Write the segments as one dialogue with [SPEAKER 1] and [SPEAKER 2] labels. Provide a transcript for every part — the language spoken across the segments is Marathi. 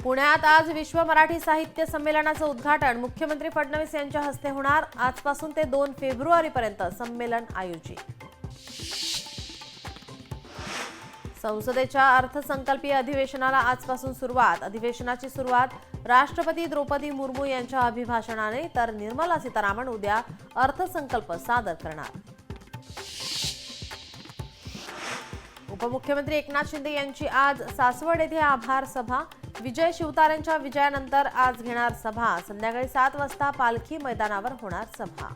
[SPEAKER 1] पुण्यात आज विश्व मराठी साहित्य संमेलनाचं उद्घाटन मुख्यमंत्री फडणवीस यांच्या हस्ते होणार। आजपासून ते 2 फेब्रुवारीपर्यंत संमेलन आयोजित। संसदेच्या अर्थसंकल्पीय अधिवेशनाला आजपासून सुरुवात। अधिवेशनाची सुरुवात राष्ट्रपती द्रौपदी मुर्मू यांच्या अभिभाषणाने, तर निर्मला सीतारामन उद्या अर्थसंकल्प सादर करणार। उपमुख्यमंत्री एकनाथ शिंदे यांची आज सासवड येथे आभार सभा। विजय शिवतारेंच्या विजयानंतर आज घेणार सभा। संध्याकाळी 7 वाजता पालखी मैदानावर होणार सभा।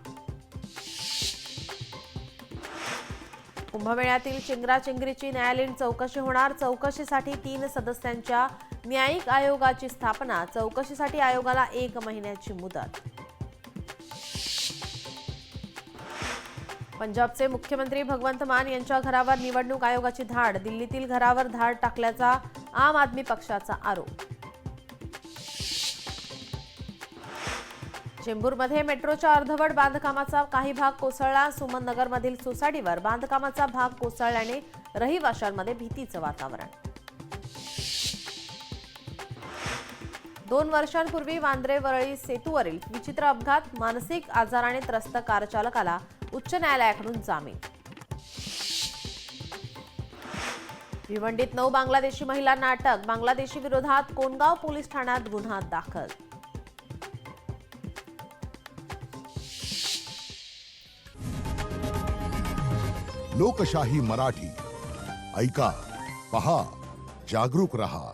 [SPEAKER 1] कुंभमेळ्यातील चेंगराचेंगरीची न्यायालयीन चौकशी होणार। चौकशीसाठी 3 सदस्यांच्या न्यायिक आयोगाची स्थापना। चौकशीसाठी आयोगाला 1 महिन्याची मुदत। पंजाबचे मुख्यमंत्री भगवंत मान यांच्या घरावर निवडणूक आयोगाची धाड। दिल्लीतील घरावर धाड टाकल्याचा आम आदमी पक्षाचा आरोप। चेंबूरमध्ये मेट्रोच्या अर्धवट बांधकामाचा काही भाग कोसळला। सुमननगरमधील सोसायटीवर बांधकामाचा भाग कोसळल्याने रहिवाशांमध्ये भीतीचं वातावरण। 2 वर्षांपूर्वी वांद्रे वरळी सेतूवरील विचित्र अपघात। मानसिक आजाराने त्रस्त कारचालकाला उच्च न्यायालयाकडून जामीन। भिवंडीत 9 बांगलादेशी महिलांना अटक। बांगलादेशी विरोधात कोणगाव पोलीस ठाण्यात गुन्हा दाखल।
[SPEAKER 2] लोकशाही मराठी ऐका, पहा, जागरूक रहा।